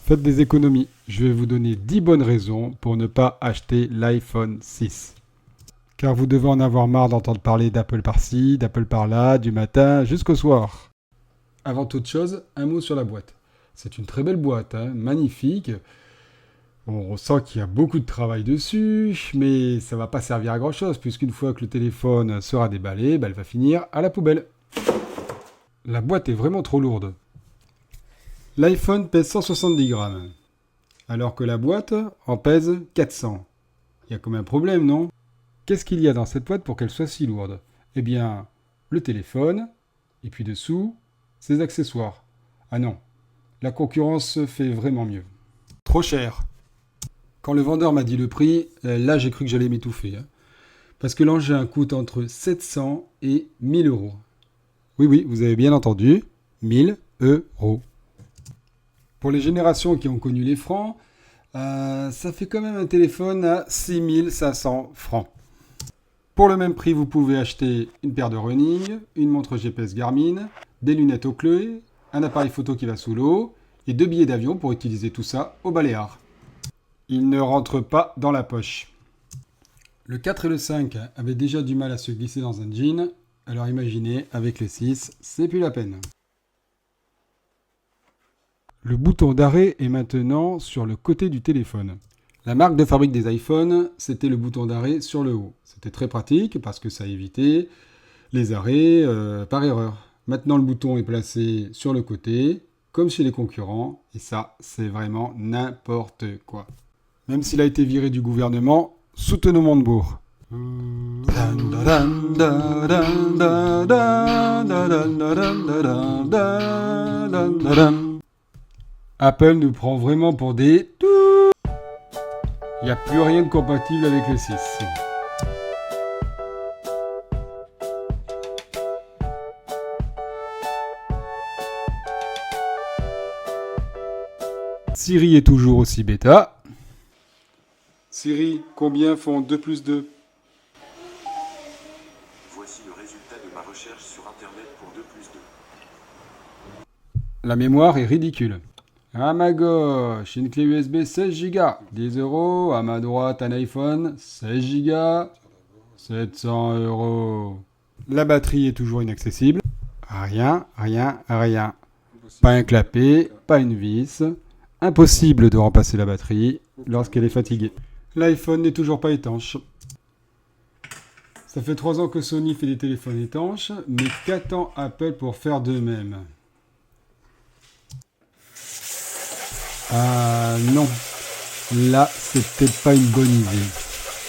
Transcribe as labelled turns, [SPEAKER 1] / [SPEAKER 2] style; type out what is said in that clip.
[SPEAKER 1] Faites des économies. Je vais vous donner 10 bonnes raisons pour ne pas acheter l'iPhone 6. Car vous devez en avoir marre d'entendre parler d'Apple par-ci, d'Apple par-là, du matin jusqu'au soir. Avant toute chose, un mot sur la boîte. C'est une très belle boîte, hein, magnifique. On sent qu'il y a beaucoup de travail dessus, mais ça va pas servir à grand chose, puisqu'une fois que le téléphone sera déballé, elle va finir à la poubelle. La boîte est vraiment trop lourde. L'iPhone pèse 170 grammes, alors que la boîte en pèse 400. Il y a comme un problème, non? Qu'est-ce qu'il y a dans cette boîte pour qu'elle soit si lourde? Eh bien, le téléphone, et puis dessous, ses accessoires. Ah non, la concurrence fait vraiment mieux. Trop cher. Quand le vendeur m'a dit le prix, là j'ai cru que j'allais m'étouffer. Hein. Parce que l'engin coûte entre 700 et 1000 euros. Oui, vous avez bien entendu, 1000 euros. Pour les générations qui ont connu les francs, ça fait quand même un téléphone à 6500 francs. Pour le même prix, vous pouvez acheter une paire de running, une montre GPS Garmin, des lunettes Oakley, un appareil photo qui va sous l'eau et 2 billets d'avion pour utiliser tout ça au Baléares. Il ne rentre pas dans la poche. Le 4 et le 5 avaient déjà du mal à se glisser dans un jean, alors imaginez, avec les 6, c'est plus la peine. Le bouton d'arrêt est maintenant sur le côté du téléphone. La marque de fabrique des iPhones, c'était le bouton d'arrêt sur le haut. C'était très pratique parce que ça évitait les arrêts par erreur. Maintenant, le bouton est placé sur le côté, comme chez les concurrents, et ça, c'est vraiment n'importe quoi. Même s'il a été viré du gouvernement, soutenons Montebourg. Apple nous prend vraiment pour des... Il n'y a plus rien de compatible avec le 6. Siri est toujours aussi bêta. Siri, combien font 2 plus 2?
[SPEAKER 2] Voici le résultat de ma recherche sur Internet pour 2 plus 2.
[SPEAKER 1] La mémoire est ridicule. À ma gauche, une clé USB 16 Go, 10 euros. À ma droite, un iPhone 16 Go, 700 euros. La batterie est toujours inaccessible. Rien. Pas un clapet, pas une vis. Impossible de remplacer la batterie lorsqu'elle est fatiguée. L'iPhone n'est toujours pas étanche. Ça fait 3 ans que Sony fait des téléphones étanches, mais qu'attend Apple pour faire de même? Ah non, là c'est peut-être pas une bonne idée.